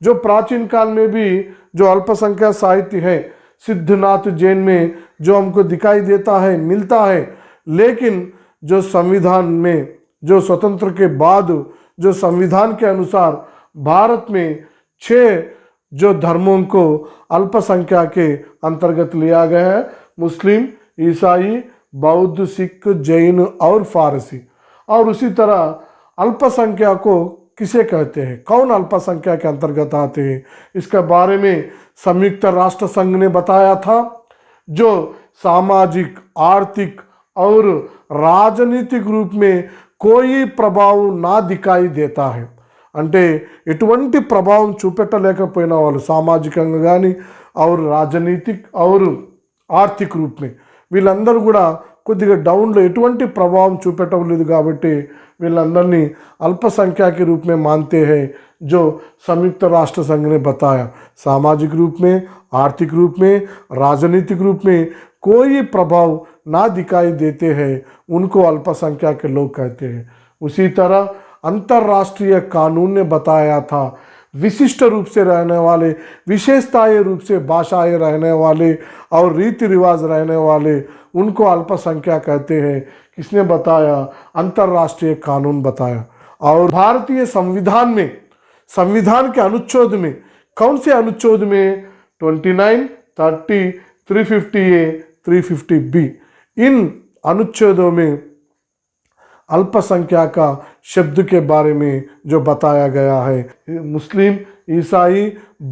जो प्राचीन काल में भी जो अल्पसंख्या साहित्य है सिद्धनाथ जैन में जो हमको दिखाई देता है मिलता है, लेकिन जो संविधान में जो स्वतंत्र के बाद जो संविधान के अनुसार भारत में 6 जो धर्मों को अल्पसंख्या के अंतर्गत लिया गया है, मुस्लिम, ईसाई, बौद्ध, सिख, जैन और फारसी। और उसी तरह अल्पसंख्या को किसे कहते हैं, कौन अल्पसंख्या के अंतर्गत आते हैं, इसके बारे में संयुक्त राष्ट्र संघ ने बताया था। जो सामाजिक, आर्थिक और राजनीतिक रूप में कोई प्रभाव ना दिखाई देता है, అంటే ఎటువంటి ప్రభావం చూపెట్టలేకపోయిన వాళ్ళు సామాజికంగా కానీ और राजनीतिक और ఆర్థిక रूप में వీళ్ళందరూ కూడా కొద్దిగా డౌన్లో ఎటువంటి ప్రభావం చూపెట్టలేదు కాబట్టి వీళ్ళందరినీ अल्पसंख्या के रूप में मानते हैं। जो संयुक्त राष्ट्र संघ ने बताया सामाजिक रूप में, आर्थिक रूप में, राजनीतिक रूप में कोई प्रभाव ना दिखाई देते हैं, उनको अल्पसंख्यक के लोग कहते हैं। उसी तरह अंतर्राष्ट्रीय कानून ने बताया था विशिष्ट रूप से रहने वाले, विशेषताएं रूप से भाषाएं रहने वाले और रीति रिवाज रहने वाले उनको अल्पसंख्या कहते हैं। किसने बताया? अंतर्राष्ट्रीय कानून बताया। और भारतीय संविधान में, संविधान के अनुच्छेद में, कौन से अनुच्छेद में? 29, 30, 350A, 350B, इन अनुच्छेदों में अल्पसंख्या का शब्द के बारे में जो बताया गया है, मुस्लिम, ईसाई,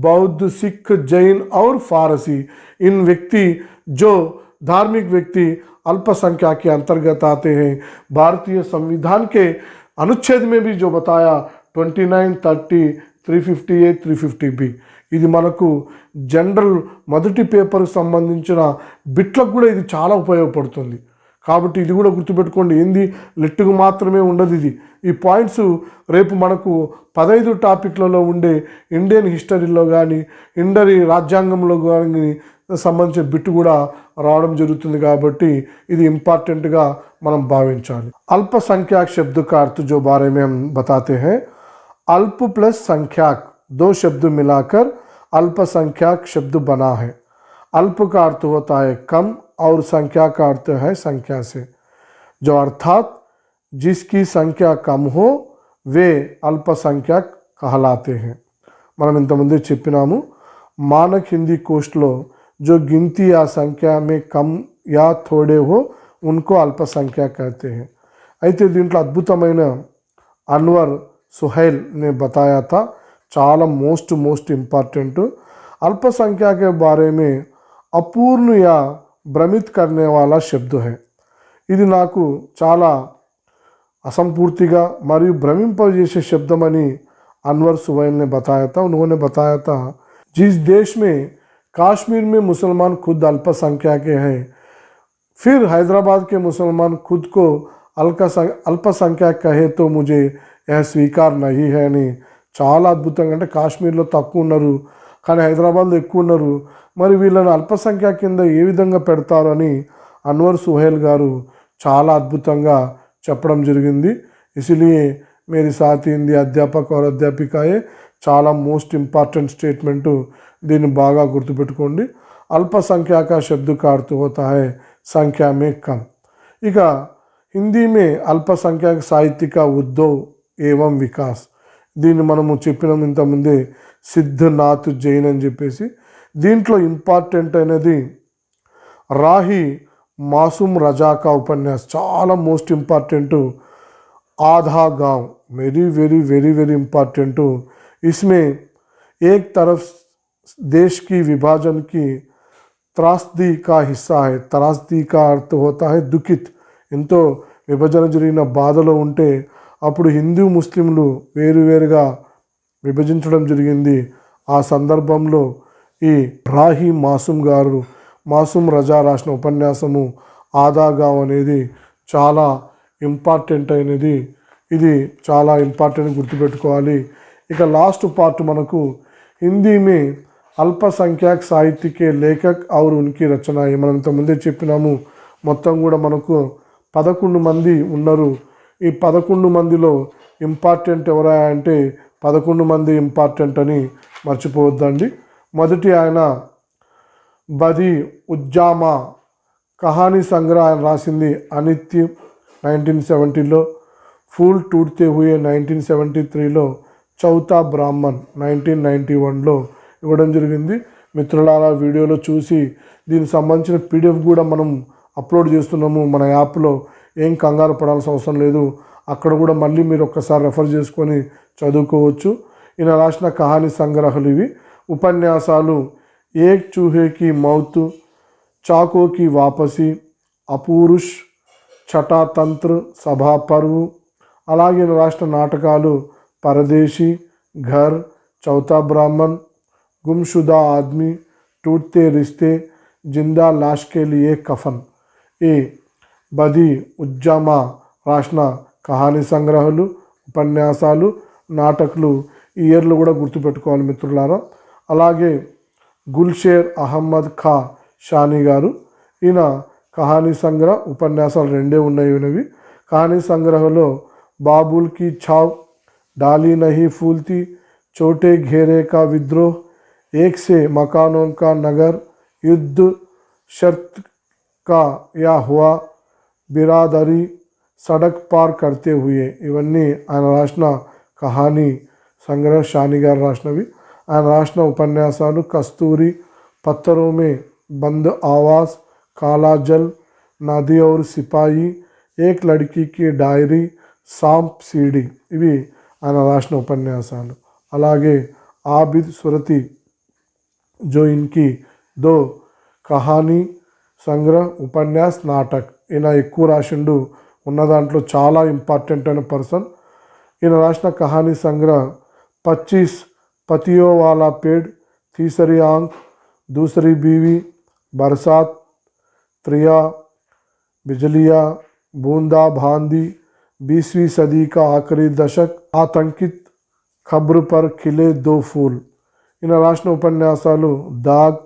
बौद्ध, सिख, जैन और फारसी, इन व्यक्ति जो धार्मिक व्यक्ति अल्पसंख्या के अंतर्गत आते हैं। भारतीय संविधान के अनुच्छेद में भी जो बताया 29, 30, 350A, 350B, ఇది మనకు జనరల్ మొదటి పేపర్కి సంబంధించిన బిట్లకు కూడా ఇది చాలా ఉపయోగపడుతుంది। కాబట్టి ఇది కూడా గుర్తుపెట్టుకోండి, ఏంది లెట్టుకు మాత్రమే ఉండదు ఇది। ఈ పాయింట్స్ రేపు మనకు 15 టాపిక్లలో ఉండే ఇండియన్ హిస్టరీలో కానీ ఇండియన్ రాజ్యాంగంలో కానీ సంబంధించిన బిట్ కూడా రావడం జరుగుతుంది కాబట్టి ఇది ఇంపార్టెంట్గా మనం భావించాలి। अल्पसंख्यक शब्द का अर्थ जो बारे में हम बताते हैं, अल्प प्लस संख्यक 2 शब्द मिलाकर अल्पसंख्यक शब्द बना है। अल्प का अर्थ होता है कम और संख्या का अर्थ है संख्या से, जो अर्थात जिसकी संख्या कम हो वे अल्पसंख्यक कहलाते हैं। మనం ఇంతకుముందే చెప్పినాము, मानक हिंदी कोष्ठలో जो गिनती या संख्या में कम या थोड़े हो उनको अल्पसंख्यक कहते हैं। అయితే దీంట్లో అద్భుతమైన అన్వర్ सुहेल ने बताया था, చాలా मोस्ट इम्पॉर्टेंट, अल्पसंख्या के बारे में अपूर्ण या भ्रमित करने वाला शब्द है। ఇది నాకు చాలా असंपूर्तिगा మరియు భ్రమింపజేసే శబ్దమని अनवर सुहेल ने बताया था। उन्होंने बताया था जिस देश में कश्मीर में मुसलमान खुद अल्पसंख्या के हैं, फिर हैदराबाद के मुसलमान खुद को अल्पसंख्यक कहे तो मुझे यह स्वीकार नहीं है అని చాలా అద్భుతంగా, అంటే కాశ్మీర్లో తక్కువ ఉన్నారు, కానీ హైదరాబాద్లో ఎక్కువ ఉన్నారు. మరి వీళ్ళని అల్పసంఖ్య కింద ఏ విధంగా పెడతారు అని అన్వర్ సుహైల్ గారు చాలా అద్భుతంగా చెప్పడం జరిగింది. ఇసిలియే మేరీ సాథీ హిందీ అధ్యాపక్ और అధ్యాపికాయే చాలా మోస్ట్ ఇంపార్టెంట్ స్టేట్మెంటు. దీన్ని బాగా గుర్తుపెట్టుకోండి. అల్పసంఖ్యాక శబ్ద का अर्थ होता है संख्या में कम. ఇక హిందీ మే అల్పసంఖ్యాక సాహిత్యిక ఉద్భవ్ ఏవం వికాస్. దీన్ని మనము చెప్పినాం ఇంతకుముందే, సిద్ధనాథ్ జైన్ అని చెప్పేసి. దీంట్లో ఇంపార్టెంట్ అనేది రాహి మాసూమ్ రజాకా ఉపన్యాస్ చాలా మోస్ట్ ఇంపార్టెంటు. आधा गांव very very very very important हो. इसमें एक तरफ देश की विभाजन की त्रासदी का हिस्सा है. त्रासदी का अर्थ होता है दुखित. ఎంతో విభజన జరిగిన బాధలో ఉంటే అప్పుడు హిందూ ముస్లింలు వేరువేరుగా విభజించడం జరిగింది. ఆ సందర్భంలో ఈ రాహి మాసూమ్ రజా రాసిన ఉపన్యాసము ఆదాగావ్ అనేది చాలా ఇంపార్టెంట్ అయినది. ఇది చాలా ఇంపార్టెంట్ గుర్తుపెట్టుకోవాలి. ఇక లాస్ట్ పార్ట్ మనకు హిందీ మే అల్పసంఖ్యాక సాహిత్యకే లేఖక్ ఔర్ ఉనికి రచన. మనం ఇంతకుముందే చెప్పినాము. మొత్తం కూడా మనకు 11 మంది ఉన్నారు. ఈ 11 మందిలో ఇంపార్టెంట్ ఎవరా అంటే 11 మంది ఇంపార్టెంట్ అని మర్చిపోవద్దండి. మొదటి ఆయన బది ఉజ్జామా కహానీ సంగ్రహ రాసింది అనిత్య 1970లో, ఫూల్ టూట్తే హుయే 1973లో, చౌతా బ్రాహ్మణ్ 1991లో ఇవ్వడం జరిగింది. మిత్రులారా, వీడియోలో చూసి దీనికి సంబంధించిన పీడిఎఫ్ కూడా మనం అప్లోడ్ చేస్తున్నాము మన యాప్లో. ఏం కంగారు పడాల్సిన అవసరం లేదు. అక్కడ కూడా మళ్ళీ మీరు ఒక్కసారి రెఫర్ చేసుకొని చదువుకోవచ్చు. ఈయన రాసిన కహానీ సంగ్రహాలు ఇవి. ఉపన్యాసాలు ఏక్ చూహేకి మౌత్, చాకోకి వాపసి, అపూరుష్, ఛటాతంత్ర, సభా పర్వ్. అలాగే రాష్ట్ర నాటకాలు పరదేశీ, ఘర్, చౌతా బ్రాహ్మణ్, గుమ్షుదా ఆద్మీ, టూట్తే రిస్తే, జిందా లాష్ కే లియే కఫన్. ఈ బది ఉజ్జామా రాసిన కహానీ సంగ్రహాలు, ఉపన్యాసాలు, నాటకాలు ఈ ఇయర్లు కూడా గుర్తుపెట్టుకోవాలి మిత్రులారా. అలాగే గుల్షేర్ అహ్మద్ ఖా షానీ గారు, ఈయన కహానీ సంగ్రహ ఉపన్యాసాలు రెండే ఉన్నాయి వినవి. కహానీ సంగ్రహంలో బాబుల్ కి ఛావ్, डाली नहीं फूलती, छोटे घेरे का विद्रोह, एक से मकानों का नगर, युद्ध शर्त का या हुआ, बिरादरी, सड़क पार करते हुए. ఇవన్నీ ఆయన రాసిన కహానీ సంగ్రహ షానీ గారు రాసినవి. ఆయన రాసిన ఉపన్యాసాలు కస్తూరి, పత్తరోं में बंद आवास, काला जल, नदी और सिपाही, एक लड़की की डायरी, सांप सीढ़ी ఇవి ఆయన రాసిన ఉపన్యాసాలు. అలాగే ఆబిద్ సురతి जो इनकी 2 కహానీ సంగ్రహ ఉపన్యాస్ నాటక్. ఈయన ఎక్కువ రాసిండు, ఉన్న దాంట్లో చాలా ఇంపార్టెంట్ అయిన పర్సన్. ఈయన రాసిన కహానీ సంగ్రహ 25 పతియో వాలా పేడ్, తీసరి ఆంక్, दूसरी बीवी, बरसात, त्रिया, बिजलिया, बूंदा भांदी, 20वीं सदी का आखिरी दशक, आतंकित, खबर पर खिले 2 फूल. इन राष्ट्र उपन्यासालु दाग,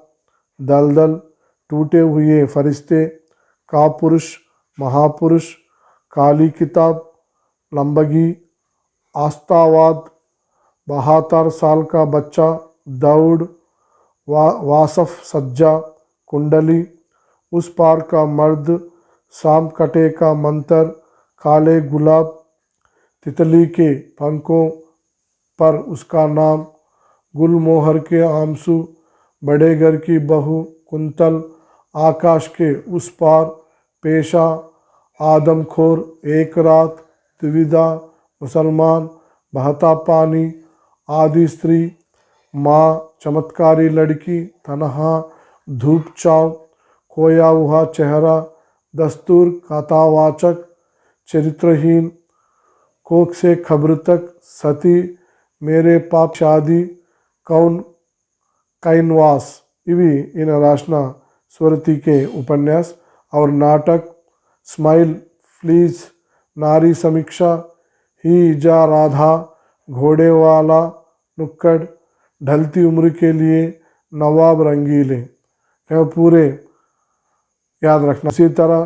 दलदल, टूटे हुए फरिश्ते, कापुरुष, महापुरुष, काली किताब, लंबगी, आस्तावाद, 72 साल का बच्चा, दौड़, वासफ सज्जा, कुंडली, उस पार का मर्द, शाम कटे का मंतर, काले गुलाब, तितली के पंखों पर उसका नाम, गुलमोहर के आमसू, बड़े घर की बहू, कुंतल, आकाश के उस पार, पेशा, आदमखोर, एक रात, द्विविधा, मुसलमान, बहता पानी, आदि स्त्री, माँ, चमत्कारी लड़की, तनहा, धूप चाव, खोया हुआ चेहरा, दस्तूर, कथावाचक, चरित्रहीन, कोख से खबर तक, सती, मेरे पाप शादी, कौन कैनवास. ఇవి ఈయన రాసిన స్వరతి के उपन्यास. और नाटक स्माइल, फ्लीज, नारी समीक्षा, ही जा राधा, घोड़े वाला, नुक्कड़, ढलती उम्र के लिए नवाब रंगीले, यह पूरे याद रखना। इसी तरह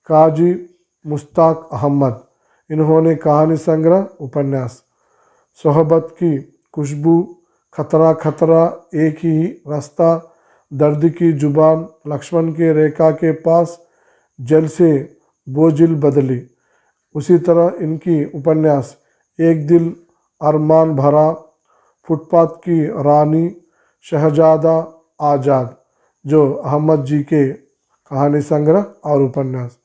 काजी मुश्ताक अहमद, इन्होंने कहानी संग्रह उपन्यास सोहबत की खुशबू, खतरा खतरा, एक ही रास्ता, दर्द की जुबान, लक्ष्मण के रेखा के पास, जल से बोझिल बदली। उसी तरह इनकी उपन्यास एक दिल अरमान भरा, फुटपाथ की रानी, शहजादा आज़ाद, जो अहमद जी के कहानी संग्रह और उपन्यास।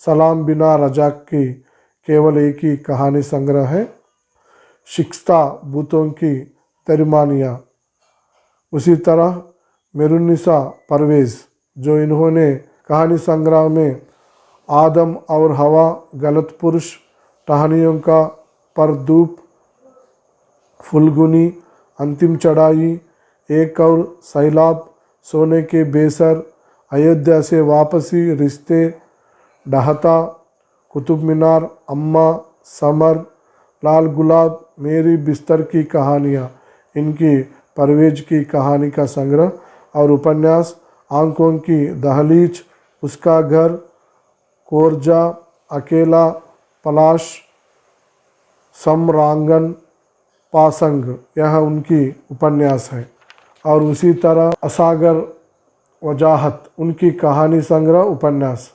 सलाम बिना रजाक की केवल एक ही कहानी संग्रह है, शिकस्ता भूतों की दरमियानियाँ। उसी तरह मेरुन्निसा परवेज़, जो इन्होंने कहानी संग्रह में आदम और हवा, गलत पुरुष, टहनियों का परदूप, फुलगुनी, अंतिम चढ़ाई, एक और सैलाब, सोने के बेसर, अयोध्या से वापसी, रिश्ते, ढहता, कुतुब मीनार, अम्मा, समर, लाल गुलाब, मेरी बिस्तर की कहानियाँ, इनकी परवेज की कहानी का संग्रह और उपन्यास। आंखों की दहलीज, उसका घर, कोरजा, अकेला, पलाश, सम्रांगन, पासंग, यह उनकी उपन्यास है। और उसी तरह असागर वजाहत, उनकी कहानी संग्रह उपन्यास।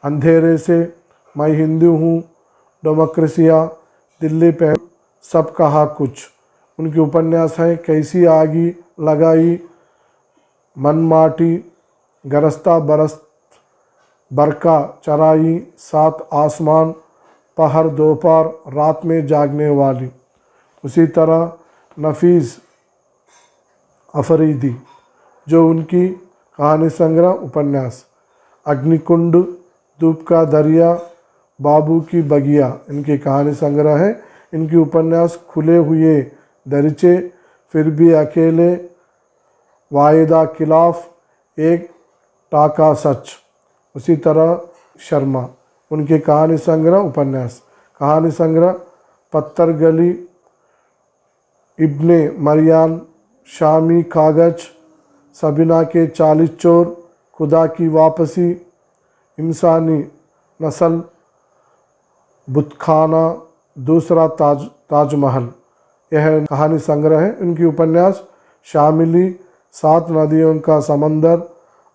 अंधेरे से, मैं हिंदू हूँ, डेमोक्रेसिया, दिल्ली पे सब कहा कुछ, उनकी उपन्यास है। कैसी आगी लगाई, मनमाटी, गरस्ता बरस, बरका चराई, सात आसमान, पहर दोपहर, रात में जागने वाली। उसी तरह नफीस अफरीदी, जो उनकी कहानी संग्रह उपन्यास। अग्निकुंड, धूप का दरिया, बाबू की बगिया, इनकी कहानी संग्रह है। इनकी उपन्यास खुले हुए दरीचे, फिर भी अकेले, वायदा खिलाफ, एक टाका सच। उसी तरह शर्मा, उनकी कहानी संग्रह उपन्यास। कहानी संग्रह पत्थर गली, इब्ने मरियान, शामी कागज, सबीना के 40 चोर, खुदा की वापसी, इंसानी नस्ल, बुतखाना, दूसरा ताजमहल, यह कहानी संग्रह है। इनकी उपन्यास शामिली, 7 नदियों का समंदर,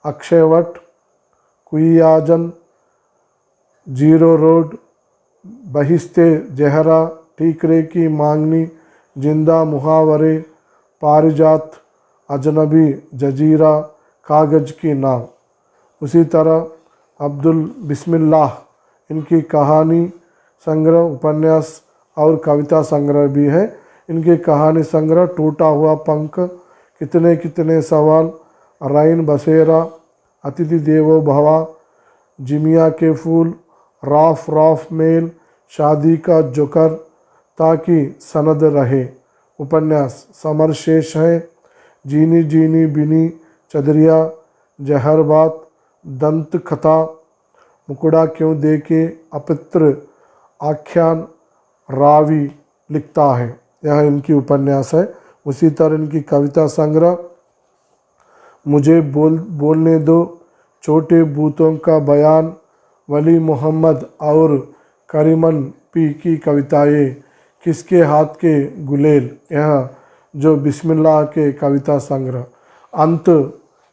अक्षयवट, कुइयाजन, जीरो रोड, बहिश्ते जहरा, ठीकरे की मांगनी, जिंदा मुहावरे, पारिजात, अजनबी, जजीरा, कागज की नाव। उसी तरह अब्दुल बिस्मिल्लाह, इनकी कहानी संग्रह उपन्यास और कविता संग्रह भी है। इनकी कहानी संग्रह टूटा हुआ पंख, कितने कितने सवाल, रैन बसेरा, अतिथि देवो भवा, जिमिया के फूल, रॉफ रॉफ मेल, शादी का जोकर, ताकि सनद रहे। उपन्यास समर शेष है, जीनी जीनी बिनी, चदरिया, जहरबात, दंत कथा, मुकुड़ा क्यों देके, अपत्र आख्यान, रावी लिखता है, यह इनकी उपन्यास है। उसी तरह इनकी कविता संग्रह मुझे बोलने दो, छोटे भूतों का बयान, वली मोहम्मद और करीमन पी की कविताएं, किसके हाथ के गुलेल, यह जो बिस्मिल्लाह के कविता संग्रह। अंत,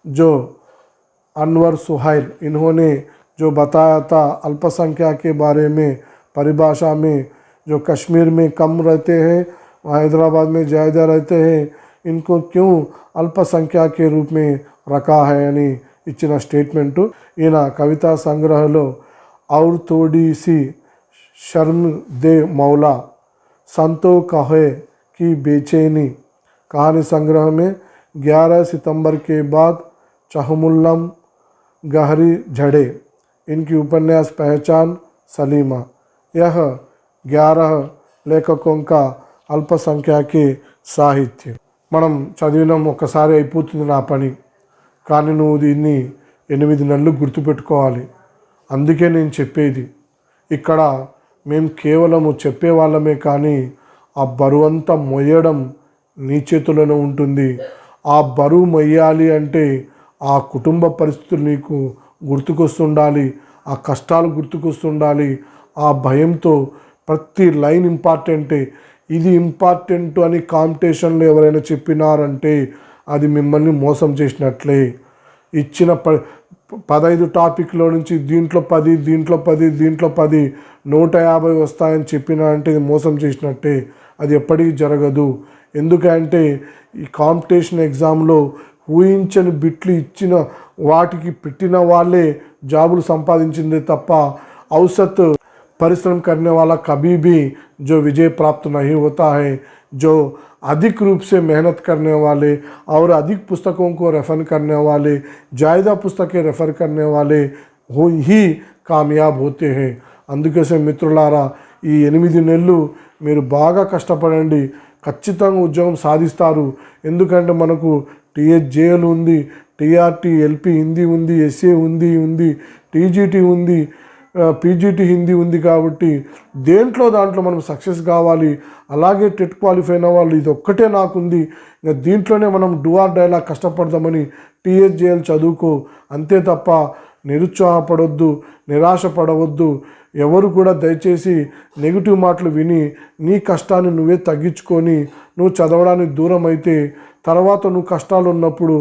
जो अनवर सुहैल, इन्होंने जो बताया था अल्पसंख्यक के बारे में, परिभाषा में, जो कश्मीर में कम रहते हैं, हैदराबाद में ज़्यादा रहते हैं, इनको क्यों अल्पसंख्यक के रूप में रखा है అని ఇచ్చిన స్టేట్మెంటు। ఈయన కవితా సంగ్రహంలో और थोड़ी सी शर्म दे मौला, संतो कहे की बेचैनी, कहानी संग्रह में 11 सितंबर के बाद, चहमुल्लम, गहरी झड़े, इनकी उपन्यास पहचान, सलीमा। यह 11 लेखकों का అల్పసంఖ్యాక సాహిత్యం మనం చదివినాం, ఒకసారి అయిపోతుంది నా పని, కానీ నువ్వు దీన్ని 8 నెలలు గుర్తుపెట్టుకోవాలి. అందుకే నేను చెప్పేది, ఇక్కడ మేము కేవలము చెప్పేవాళ్ళమే కానీ ఆ బరువంతా మోయడం నీ చేతుల్లోనే ఉంటుంది. ఆ బరువు మొయ్యాలి అంటే ఆ కుటుంబ పరిస్థితులు నీకు గుర్తుకొస్తుండాలి, ఆ కష్టాలు గుర్తుకొస్తుండాలి. ఆ భయంతో ప్రతి లైన్ ఇంపార్టెంటే. ఇది ఇంపార్టెంట్ అని కాంపిటీషన్లో ఎవరైనా చెప్పినారంటే అది మిమ్మల్ని మోసం చేసినట్లే. ఇచ్చిన 15 టాపిక్లో నుంచి దీంట్లో 10, దీంట్లో 10, దీంట్లో 10, 150 వస్తాయని చెప్పినా అంటే ఇది మోసం చేసినట్టే. అది ఎప్పటికీ జరగదు. ఎందుకంటే ఈ కాంపిటీషన్ ఎగ్జామ్లో ఊహించని బిట్లు ఇచ్చిన వాటికి పెట్టిన వాళ్ళే జాబులు సంపాదించిందే తప్ప औसत परिश्रम करने वाला कभी भी जो विजय प्राप्त नहीं होता है। जो अधिक रूप से मेहनत करने वाले और अधिक पुस्तकों को रेफर करने वाले, ज़्यादा पुस्तकें रेफर करने वाले हो ही कामयाब होते हैं। అందుకే మిత్రులారా, ఈ 8 నెలలు మీరు బాగా కష్టపడండి, ఖచ్చితంగా ఉద్యోగం సాధిస్తారు. ఎందుకంటే మనకు టీహెచ్జేఎల్ ఉంది, టీఆర్టీ ఎల్పి హిందీ ఉంది, ఎస్ఏ ఉంది, టీజీటీ ఉంది, పీజీటీ హిందీ ఉంది. కాబట్టి దాంట్లో మనం సక్సెస్ కావాలి. అలాగే టెట్ క్వాలిఫై అయిన వాళ్ళు ఇది ఒక్కటే నాకుంది, ఇంకా దీంట్లోనే మనం డూఆర్ డైలా కష్టపడదామని టీహెచ్జేఎల్ చదువుకో. అంతే తప్ప నిరుత్సాహపడవద్దు, నిరాశపడవద్దు. ఎవరు కూడా దయచేసి నెగిటివ్ మాటలు విని నీ కష్టాన్ని నువ్వే తగ్గించుకొని నువ్వు చదవడానికి దూరం అయితే తర్వాత నువ్వు కష్టాలు ఉన్నప్పుడు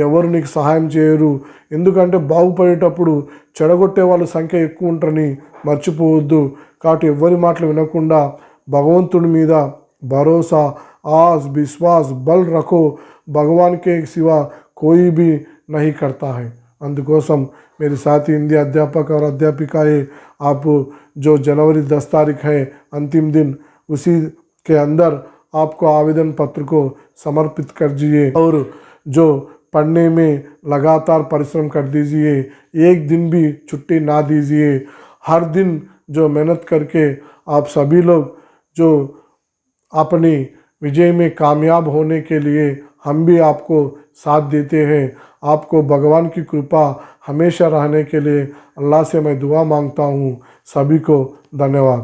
ఎవరు నీకు సహాయం చేయరు. ఎందుకంటే బాగుపడేటప్పుడు చెడగొట్టే వాళ్ళ సంఖ్య ఎక్కువ ఉంటారని మర్చిపోవద్దు. కాబట్టి ఎవరి మాటలు వినకుండా భగవంతుడి మీద భరోసా, ఆస్ విశ్వాస్ బల్ రఖో, भगवान के सिवा कोई भी नहीं करता है। అందుకోసం मेरे साथी हिंदी अध्यापक और अध्यापिकाएँ, आप जो जनवरी 10 तारीख है अंतिम दिन, उसी के अंदर आपको आवेदन पत्र को समर्पित कर दीजिए और जो पढ़ने में लगातार परिश्रम कर दीजिए। एक दिन भी छुट्टी ना दीजिए। हर दिन जो मेहनत करके आप सभी लोग जो अपनी विजय में कामयाब होने के लिए हम भी आपको साथ देते हैं। आपको भगवान की कृपा हमेशा रहने के लिए अल्लाह से मैं दुआ मांगता हूँ। सभी को धन्यवाद।